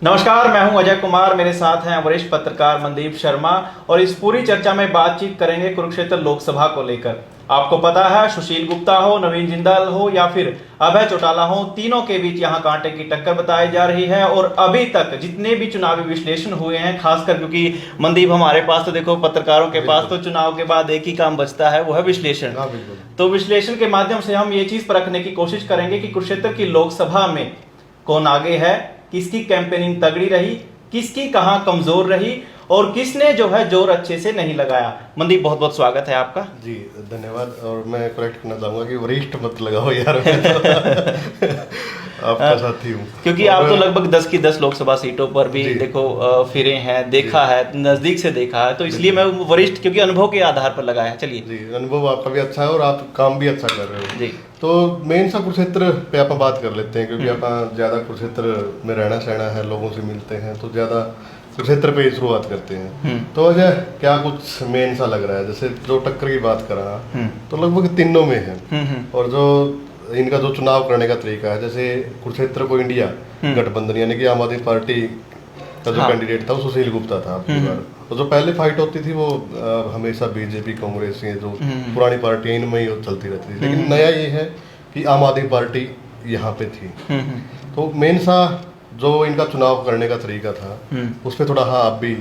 नमस्कार, मैं हूं अजय कुमार। मेरे साथ हैं वरिष्ठ पत्रकार मनदीप शर्मा और इस पूरी चर्चा में बातचीत करेंगे कुरुक्षेत्र लोकसभा को लेकर। आपको पता है, सुशील गुप्ता हो, नवीन जिंदाल हो या फिर अभय चौटाला हो, तीनों के बीच यहां कांटे की टक्कर बताई जा रही है। और अभी तक जितने भी चुनावी विश्लेषण हुए हैं, खासकर क्योंकि मनदीप हमारे पास तो देखो, पत्रकारों के पास तो चुनाव के बाद एक ही काम बचता है, वो है विश्लेषण। तो विश्लेषण के माध्यम से हम ये चीज परखने की कोशिश करेंगे कि कुरुक्षेत्र की लोकसभा में कौन आगे है, किसकी कैंपेनिंग तगड़ी रही, किसकी कहां कमजोर रही और किसने जो है जोर अच्छे से नहीं लगाया। मनदीप, बहुत बहुत स्वागत है आपका। जी धन्यवाद। और मैं करेक्ट करना चाहूंगा कि वरिष्ठ मत लगाओ यार। आपका साथी हूँ, क्योंकि आप तो लगभग 10 की 10 लोकसभा सीटों पर भी देखो फिरे हैं, देखा है, नजदीक से देखा है, तो इसलिए मैं वरिष्ठ, क्योंकि अनुभव के आधार पर लगाया। चलिए जी, अनुभव आपका भी अच्छा है और आप काम भी अच्छा कर रहे हो जी। तो मेन सा कुरुक्षेत्र पे आप बात कर लेते हैं, क्योंकि आप ज्यादा कुरुक्षेत्र में रहना सहना है, लोगों से मिलते हैं, तो ज्यादा कुरुक्षेत्र पे ही शुरुआत करते हैं। तो अजय, क्या कुछ मेन सा लग रहा है? जैसे जो टक्कर की बात कर रहा तो लगभग तीनों में है। और जो इनका जो चुनाव करने का तरीका है, जैसे कुरुक्षेत्र को इंडिया गठबंधन यानी कि आम आदमी पार्टी का जो कैंडिडेट था वो सुशील गुप्ता था आपकी बार। तो जो पहले फाइट होती थी वो हमेशा बीजेपी, कांग्रेस, ये जो पुरानी पार्टी इनमें ही चलती रहती थी। लेकिन नया ये है कि आम आदमी पार्टी यहाँ पे थी। तो मेन सा जो इनका चुनाव करने का तरीका था उस पर थोड़ा, हाँ, आप भी,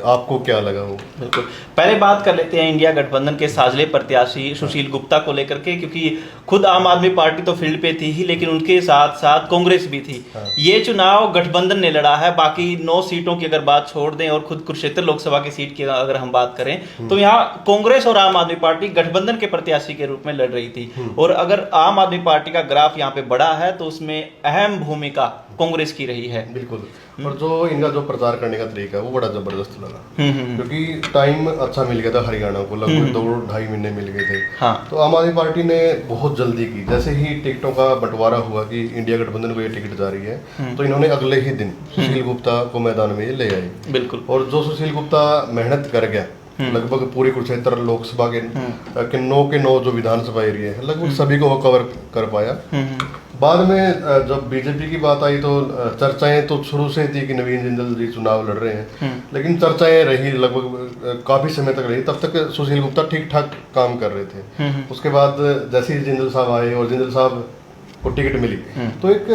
आपको क्या लगा वो? बिल्कुल, पहले बात कर लेते हैं इंडिया गठबंधन के साझले प्रत्याशी सुशील गुप्ता को लेकर के, क्योंकि खुद आम आदमी पार्टी तो फील्ड पे थी ही, लेकिन उनके साथ साथ कांग्रेस भी थी। ये चुनाव गठबंधन ने लड़ा है। बाकी 9 सीटों की अगर बात छोड़ दें और खुद कुरुक्षेत्र लोकसभा की सीट की अगर हम बात करें तो यहाँ कांग्रेस और आम आदमी पार्टी गठबंधन के प्रत्याशी के रूप में लड़ रही थी। और अगर आम आदमी पार्टी का ग्राफ यहाँ पे बढ़ा है तो उसमें अहम भूमिका कांग्रेस की रही है। बिल्कुल। और जो इनका जो प्रचार करने का तरीका है वो बड़ा जबरदस्त लगा, क्योंकि टाइम अच्छा मिल गया था हरियाणा को, लगभग 2-2.5 महीने मिल गए थे। हाँ। तो आम आदमी पार्टी ने बहुत जल्दी की, जैसे ही टिकटों का बंटवारा हुआ कि इंडिया गठबंधन को ये टिकट जा रही है, तो इन्होंने अगले ही दिन सुशील गुप्ता को मैदान में ले आए। बिल्कुल। और जो सुशील गुप्ता मेहनत कर गया, लगभग पूरी कुरुक्षेत्र लोकसभा के 9 के 9 जो विधानसभा एरिया है, लगभग सभी को वो कवर कर पाया। बाद में जब बीजेपी की बात आई तो चर्चाएं तो शुरू से थी कि नवीन जिंदल जी चुनाव लड़ रहे हैं, लेकिन चर्चाएं रही लगभग काफी समय तक रही। तब तक सुशील गुप्ता ठीक ठाक काम कर रहे थे। उसके बाद जैसे ही जिंदल साहब आए और जिंदल साहब को टिकट मिली, तो एक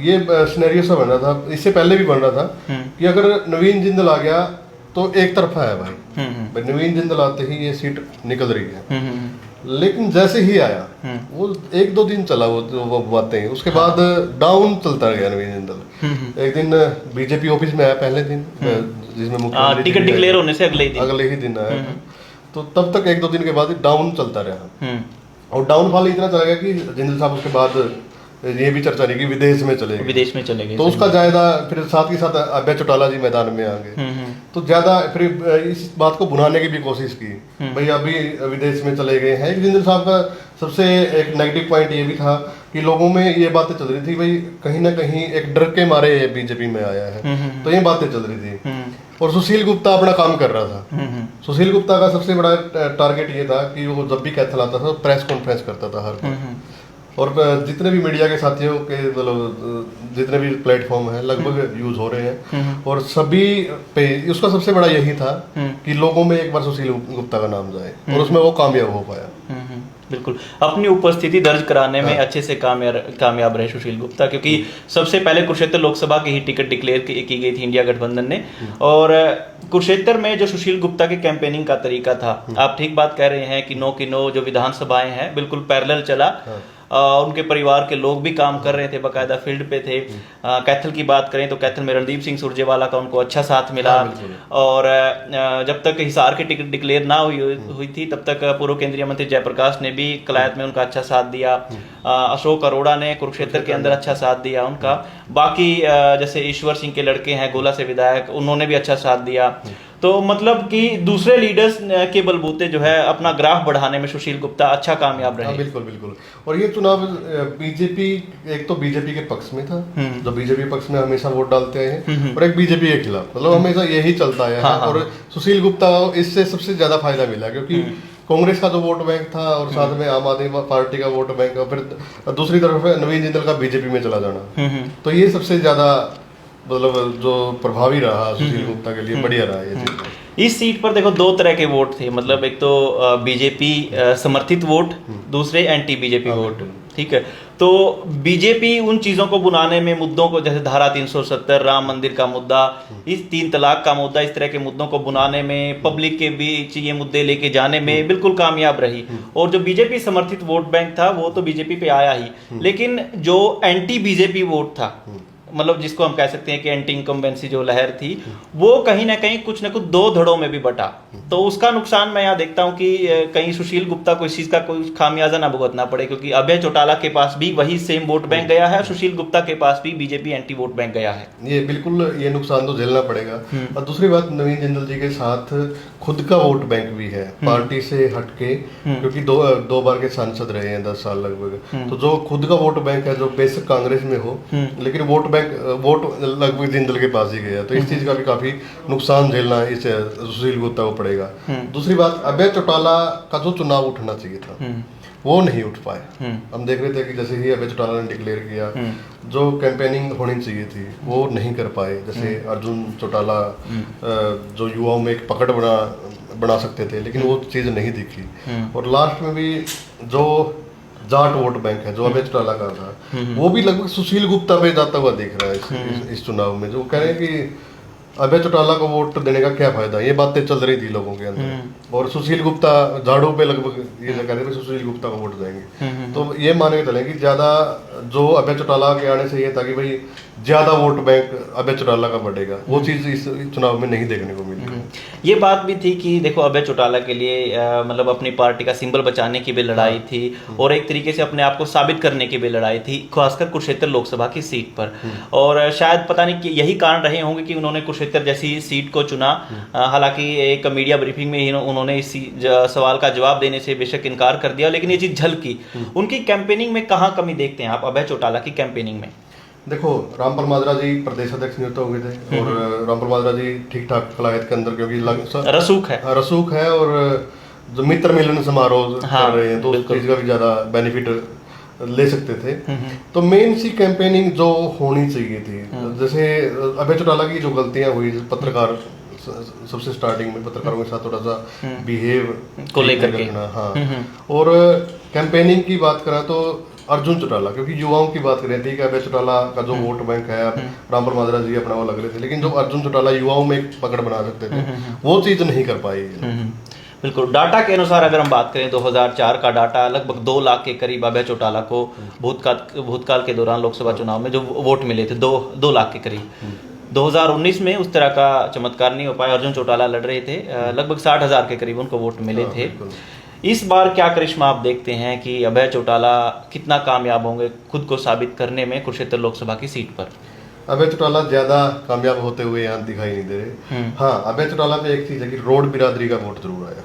ये सिनेरियो सा बन रहा था, इससे पहले भी बन रहा था कि अगर नवीन जिंदल आ गया तो एक तरफा है भाई, नवीन जिंदल आते ही ये सीट निकल रही है। लेकिन जैसे ही आया वो 1-2 दिन चला वो बातें, उसके बाद डाउन चलता गया नवीन जिंदल। एक दिन बीजेपी ऑफिस में आया पहले दिन, जिसमें मुख्यमंत्री टिकट डिक्लेयर होने से अगले ही दिन आया। तो तब तक 1-2 दिन के बाद डाउन चलता रहा। और डाउनफॉल इतना चला गया कि जिंदल साहब उसके बाद ये भी चर्चा रही कि विदेश में चले गए। तो उसका ज्यादा फिर साथ ही साथ अभय चौटाला जी मैदान में आ गए। तो ज्यादा फिर इस बात को भुनाने की भी कोशिश की, भाई अभी विदेश में चले गए हैं। जिंदल साहब का सबसे एक नेगेटिव पॉइंट ये भी था कि लोगों में ये बातें चल रही थी, भाई कहीं ना कहीं एक डर के मारे बीजेपी में आया है, तो ये बातें चल रही थी। और सुशील गुप्ता अपना काम कर रहा था। सुशील गुप्ता का सबसे बड़ा टारगेट ये था कि वो जब भी कैथल आता था प्रेस कॉन्फ्रेंस करता था हर कोई, और जितने भी मीडिया के साथियों के मतलब जितने भी प्लेटफॉर्म है लगभग यूज हो रहे हैं, और सभी पे उसका सबसे बड़ा यही था कि लोगों में एक बार सुशील गुप्ता का नाम जाए, और उसमें वो कामयाब हो पाया। बिल्कुल, अपनी उपस्थिति दर्ज कराने में अच्छे से कामयाब रहे सुशील गुप्ता, क्योंकि सबसे पहले कुरुक्षेत्र लोकसभा की ही टिकट डिक्लेयर की गई थी इंडिया गठबंधन ने। और कुरुक्षेत्र में जो सुशील गुप्ता के कैंपेनिंग का तरीका था, आप ठीक बात कह रहे हैं कि 9 की 9 जो विधानसभाएं हैं बिल्कुल पैरेलल चला। उनके परिवार के लोग भी काम कर रहे थे, बाकायदा फील्ड पे थे। कैथल की बात करें तो कैथल में रणदीप सिंह सुरजेवाला का उनको अच्छा साथ मिला। और जब तक हिसार की टिकट डिक्लेयर ना हुई थी तब तक पूर्व केंद्रीय मंत्री जयप्रकाश ने भी कलायत में उनका अच्छा साथ दिया। अशोक अरोड़ा ने कुरुक्षेत्र के अंदर अच्छा साथ दिया उनका। बाकी जैसे ईश्वर सिंह के लड़के हैं गोला से विधायक, उन्होंने भी अच्छा साथ दिया। तो मतलब कि दूसरे लीडर्स के बलबूते जो है अपना ग्राफ बढ़ाने में सुशील गुप्ता अच्छा कामयाब रहे। बिल्कुल बिल्कुल। और ये चुनाव बीजेपी, एक तो बीजेपी के पक्ष में था, जो बीजेपी पक्ष में हमेशा वोट डालते आए हैं, और एक बीजेपी के खिलाफ, मतलब हमेशा यही चलता आया है। और सुशील गुप्ता इससे सबसे ज्यादा फायदा मिला, क्योंकि कांग्रेस का जो वोट बैंक था और साथ में आम आदमी पार्टी का वोट बैंक, और फिर दूसरी तरफ नवीन जिंदल का बीजेपी में चला जाना, तो ये सबसे ज्यादा मतलब जो प्रभावी रहा सुशील गुप्ता के लिए, बढ़िया रहा ये चीज। इस सीट पर देखो दो तरह के वोट थे, मतलब एक तो बीजेपी समर्थित वोट, दूसरे एंटी बीजेपी वोट, ठीक है। तो बीजेपी उन चीज़ों को बुनाने में, मुद्दों को, जैसे धारा 370, राम मंदिर का मुद्दा, इस 3 तलाक का मुद्दा, इस तरह के मुद्दों को बुनाने में, पब्लिक के बीच ये मुद्दे लेके जाने में बिल्कुल कामयाब रही। और जो बीजेपी समर्थित वोट बैंक था वो तो बीजेपी पे आया ही, लेकिन जो एंटी बीजेपी वोट था, मतलब जिसको हम कह सकते हैं कि एंटी इनकम्बेंसी जो लहर थी, वो कहीं ना कहीं कुछ न कुछ दो धड़ों में भी बटा। तो उसका नुकसान मैं यहाँ देखता हूँ कि कहीं सुशील गुप्ता को इस चीज़ का कोई खामियाजा ना भुगतना पड़े, क्योंकि अभय चौटाला के पास भी वही सेम वोट बैंक गया है, सुशील गुप्ता के पास भी बीजेपी एंटी वोट बैंक गया है। ये बिल्कुल, ये नुकसान तो झेलना पड़ेगा। और दूसरी बात, नवीन जिंदल जी के साथ खुद का वोट बैंक भी है, पार्टी से हटके, क्योंकि दो बार के सांसद रहे हैं 10 साल लगभग। तो जो खुद का वोट बैंक है, जो बेशक कांग्रेस में हो, लेकिन वोट लगभग जिंदल के पास ही गया। तो इस चीज का भी काफी नुकसान झेलना इस सुशील गुप्ता को पड़ेगा। दूसरी बात, अभय चौटाला का जो चुनाव उठना चाहिए था वो नहीं उठ पाए। हम देख रहे थे कि जैसे ही अभय चौटाला ने डिक्लेयर किया, जो कैंपेनिंग होनी चाहिए थी वो नहीं कर पाए। जैसे अर्जुन चौटाला जो युवाओं में एक पकड़ बना सकते थे, लेकिन वो चीज़ नहीं दिखी। और लास्ट में भी जो जाट वोट बैंक है, जो अभय चौटाला का था, वो भी लगभग सुशील गुप्ता पे जाता हुआ दिख रहा है इस चुनाव में। जो कह रहे हैं कि अभय चौटाला को वोट देने का क्या फायदा, ये बातें चल रही थी लोगों के अंदर। और सुशील गुप्ता झाड़ू पे लगभग ये कह रहे थे सुशील गुप्ता को वोट देंगे। तो ये मान के चलें कि ज्यादा जो अभय चौटाला के आने से ये था कि भाई ज्यादा वोट बैंक अभय चौटाला का बढ़ेगा, वो चीज इस चुनाव में नहीं देखने को मिली। ये बात भी थी कि देखो अभय चौटाला के लिए मतलब अपनी पार्टी का सिंबल बचाने की भी लड़ाई थी, और एक तरीके से अपने आप को साबित करने की भी लड़ाई थी, खासकर कुरुक्षेत्र लोकसभा की सीट पर। और शायद पता नहीं कि यही कारण रहे होंगे कि उन्होंने कुरुक्षेत्र जैसी सीट को चुना। हालांकि एक मीडिया ब्रीफिंग में ही उन्होंने इस सवाल का जवाब देने से बेशक इनकार कर दिया, लेकिन ये चीज झलकी। उनकी कैंपेनिंग में कहाँ कमी देखते हैं आप अभय चौटाला की कैंपेनिंग में? देखो, रामपाल माजरा जी प्रदेश अध्यक्ष नियुक्त हो गए थे, और रामपाल माजरा जी ठीक ठाक कलायत के अंदर, क्योंकि रसूख है और जो मित्र मिलन समारोह कर रहे हैं, तो उस चीज का भी ज्यादा बेनिफिट ले सकते थे। तो मेन सी कैंपेनिंग जो होनी चाहिए थी, जैसे अभय चौटाला की जो गलतियां हुई, पत्रकार सबसे स्टार्टिंग में पत्रकारों के साथ थोड़ा सा बिहेव को लेकर के, हाँ। और कैंपेनिंग की बात करा तो अर्जुन चौटाला, क्योंकि युवाओं की बात करें, ठीक है, अभय चौटाला का जो वोट बैंक है, रामपाल माजरा जी अपना वो लग रहे थे, लेकिन जो अर्जुन चौटाला युवाओं में एक पकड़ बना सकते थे, वो चीज नहीं कर पाई। बिल्कुल, डाटा के अनुसार अगर हम बात करें 2004 का डाटा, लगभग 2 लाख के करीब अभय चौटाला को भूतकाल के दौरान लोकसभा चुनाव में जो वोट मिले थे, 2 लाख के करीब। 2019 में उस तरह का चमत्कार नहीं हो पाया, अर्जुन चौटाला लड़ रहे थे, लगभग 60,000 के करीब उनको वोट मिले थे। इस बार क्या करिश्मा आप देखते हैं कि अभय चौटाला कितना कामयाब होंगे खुद को साबित करने में कुरुक्षेत्र लोकसभा की सीट पर? अभय चौटाला ज्यादा कामयाब होते हुए यहाँ दिखाई नहीं दे रहे। हाँ, अभय चौटाला पे एक चीज है कि रोड बिरादरी का वोट जरूर आया।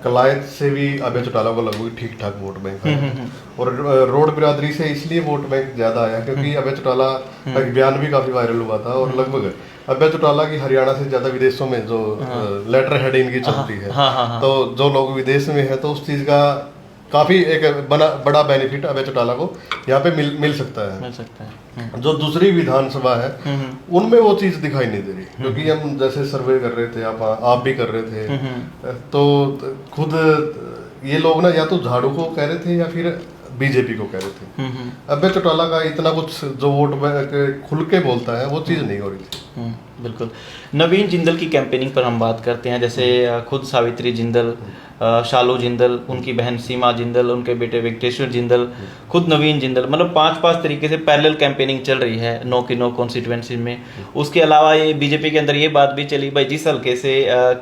कलायत से भी अभय चौटाला को लगभग ठीक ठाक वोट बैंक आया, और रोड बिरादरी से इसलिए वोट बैंक ज्यादा आया क्योंकि अभय चौटाला का बयान भी काफी वायरल हुआ था, और लगभग अभय चौटाला की हरियाणा से ज्यादा विदेशों में जो लेटर हेड इनकी चलती है, तो जो लोग विदेश में है, तो उस चीज का काफी एक बड़ा बेनिफिट अभय चौटाला को यहाँ पे मिल सकता है। जो दूसरी विधानसभा है उनमें वो चीज दिखाई नहीं दे रही, क्योंकि हम जैसे सर्वे कर रहे थे, आप भी कर रहे थे, तो खुद ये लोग ना या तो झाड़ू को कह रहे थे या फिर बीजेपी को कह रहे थे। अभय चौटाला का इतना कुछ जो वोट खुल के बोलता है वो चीज नहीं हो रही थी। बिल्कुल। नवीन जिंदल की कैंपेनिंग पर हम बात करते हैं, जैसे खुद सावित्री जिंदल, शालू जिंदल, उनकी बहन सीमा जिंदल, उनके बेटे वेंकटेश्वर जिंदल, खुद नवीन जिंदल, मतलब 5 तरीके से पैरेलल कैंपेनिंग चल रही है नो की नो कॉन्स्टिट्यूएंसी में। उसके अलावा ये बीजेपी के अंदर ये बात भी चली, भाई जिस हल्के से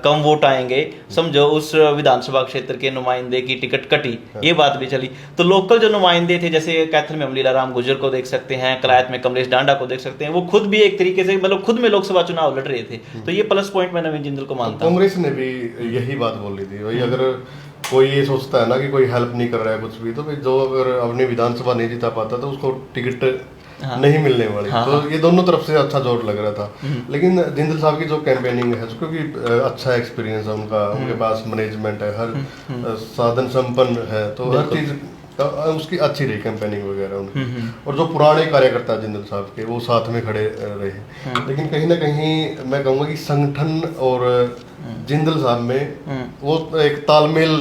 कम वोट आएंगे समझो उस विधानसभा क्षेत्र के नुमाइंदे की टिकट कटी, ये बात भी चली। तो लोकल जो नुमाइंदे थे, जैसे कैथल में हम लीलाराम गुर्जर को देख सकते हैं, कलायत में कमलेश डांडा को देख सकते हैं, वो खुद भी एक तरीके से मतलब खुद में लोकसभा चुनाव लड़ रहे थे। तो ये प्लस पॉइंट मैं नवीन जिंदल को मानता हूं। कांग्रेस ने भी यही बात बोल रही थी, भाई अगर कोई ये सोचता है ना कि कोई हेल्प नहीं कर रहा है कुछ भी, तो भाई जो अगर अपनी विधानसभा नहीं जिता पाता तो उसको टिकट नहीं मिलने वाली। तो ये दोनों तरफ से अच्छा जोर लग रहा था। लेकिन जिंदल साहब की जो कैंपेनिंग है, क्योंकि अच्छा एक्सपीरियंस है उनका, उनके पास मैनेजमेंट है, हर साधन संपन्न है, तो हर चीज तो उसकी अच्छी रही कैंपेनिंग वगैरह उनकी। और जो पुराने कार्यकर्ता जिंदल साहब के वो साथ में खड़े रहे, लेकिन कहीं ना कहीं मैं कहूँगा कि संगठन और जिंदल साहब में वो एक तालमेल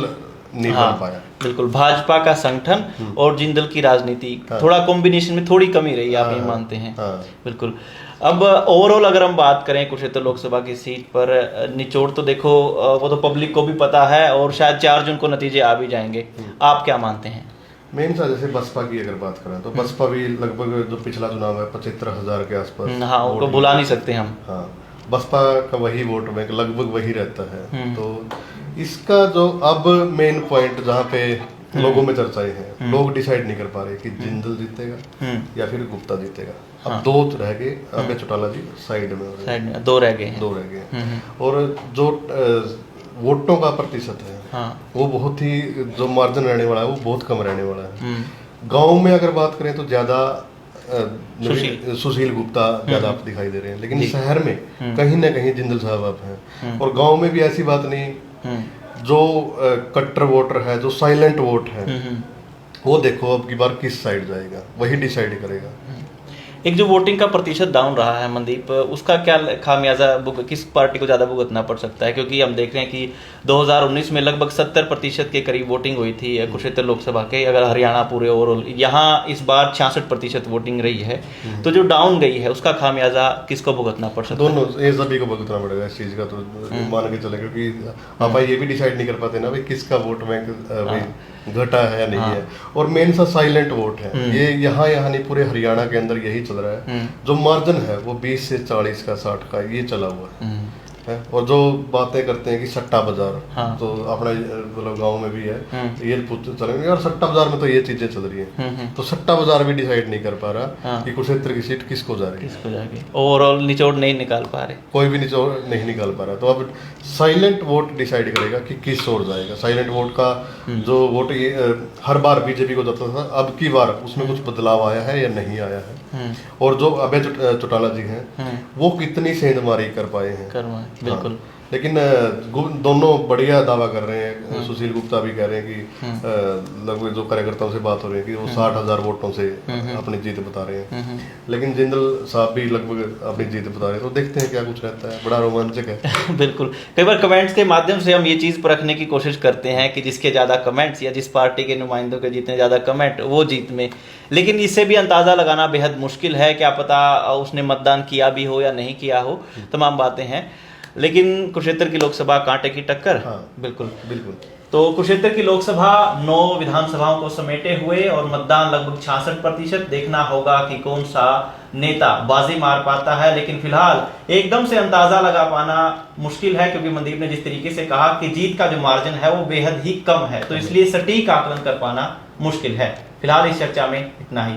नहीं बन पाया। बिल्कुल, भाजपा का संगठन और जिंदल की राजनीति थोड़ा कॉम्बिनेशन में थोड़ी कमी रही, आप ये मानते हैं? बिल्कुल। अब ओवरऑल अगर हम बात करें कुरुक्षेत्र लोकसभा की सीट पर, निचोड़ तो देखो वो तो पब्लिक को भी पता है और शायद 4 जून को नतीजे आ भी जाएंगे। आप क्या मानते हैं? मेन सा जैसे बसपा की अगर बात करें तो बसपा भी लगभग जो पिछला चुनाव है 75,000 के आसपास, हाँ, उनको भुला नहीं सकते हम। हाँ, बसपा का वही वोट बैंक लगभग वही रहता है। तो इसका जो अब मेन पॉइंट जहाँ पे लोगों में चर्चाएं हैं, लोग डिसाइड नहीं कर पा रहे कि जिंदल जीतेगा या फिर गुप्ता जीतेगा। अब 2 रह गए, अबे चौटाला जी साइड में 2 रह गए, और जो वोटों का प्रतिशत है वो बहुत ही, जो मार्जिन रहने वाला है वो बहुत कम रहने वाला है। गांव में अगर बात करें तो ज्यादा सुशील गुप्ता ज्यादा आप दिखाई दे रहे हैं, लेकिन शहर में कहीं ना कहीं जिंदल साहब आप हैं। और गांव में भी ऐसी बात नहीं, जो कट्टर वोटर है, जो साइलेंट वोट है, वो देखो अब की बार किस साइड जाएगा, वही डिसाइड करेगा। एक जो वोटिंग का प्रतिशत डाउन रहा है मनदीप, उसका क्या खामियाजा किस पार्टी को ज़्यादा भुगतना पड़ सकता है? क्योंकि हम देख रहे हैं कि 2019 में लगभग 70% के करीब वोटिंग हुई थी कुरुक्षेत्र लोकसभा के, अगर हरियाणा पूरे ओवरऑल, यहाँ इस बार 66% वोटिंग रही है। तो जो डाउन गई है उसका खामियाजा किसको भुगतना पड़ सकता है? दोनों, ये सभी को भुगतना पड़ेगा इस चीज़ का, तो मान के चले, क्योंकि आप ये भी डिसाइड नहीं कर पाते ना भाई किसका वोट बैंक घटा है या नहीं है। और मेन सा साइलेंट वोट है, ये यहाँ नहीं पूरे हरियाणा के अंदर यही चल रहा है। जो मार्जिन है वो 20 से 40 का 60 का ये चला हुआ है। और जो बातें करते हैं कि सट्टा बाजार, तो अपना मतलब गांव में भी है, ये चलेंगे यार सट्टा बाजार में तो ये चीजें चल रही है। तो सट्टा बाजार भी डिसाइड नहीं कर पा रहा कि कुरुक्षेत्र की सीट किसको जा रही है। ओवरऑल निचोड़ नहीं निकाल पा रहे, कोई भी निचोड़ नहीं निकाल पा रहा। तो अब साइलेंट वोट डिसाइड करेगा कि किस ओर जाएगा। साइलेंट वोट का जो वोट ये हर बार बीजेपी को जाता था, अब की बार उसमें कुछ बदलाव आया है या नहीं आया है। और जो अभय चौटाला जी हैं वो कितनी सेंधमारी कर पाए हैं। बिल्कुल। लेकिन दोनों बढ़िया दावा कर रहे हैं। सुशील गुप्ता भी कह रहे हैं कि लगभग जो कार्यकर्ताओं से बात हो रही है कि वो 60,000 वोटों से अपनी जीत बता रहे हैं। लेकिन जिंदल साहब भी लगभग अपनी जीत बता रहे हैं। तो देखते हैं क्या कुछ रहता है, बड़ा रोमांचक है। बिल्कुल। कई बार कमेंट्स के माध्यम से हम ये चीज़ परखने की कोशिश करते हैं कि जिसके ज़्यादा कमेंट्स या जिस पार्टी के नुमाइंदों के जितने ज़्यादा कमेंट वो जीत में, लेकिन इससे भी अंदाज़ा लगाना बेहद मुश्किल है। क्या पता उसने मतदान किया भी हो या नहीं किया हो, तमाम बातें हैं। लेकिन कुरुक्षेत्र की लोकसभा कांटे की टक्कर। बिल्कुल। तो कुरुक्षेत्र की लोकसभा 9 विधानसभाओं को समेटे हुए और मतदान लगभग 66%। देखना होगा कि कौन सा नेता बाजी मार पाता है। लेकिन फिलहाल एकदम से अंदाजा लगा पाना मुश्किल है, क्योंकि मनदीप ने जिस तरीके से कहा कि जीत का जो मार्जिन है वो बेहद ही कम है, तो इसलिए सटीक आकलन कर पाना मुश्किल है। फिलहाल इस चर्चा में इतना ही।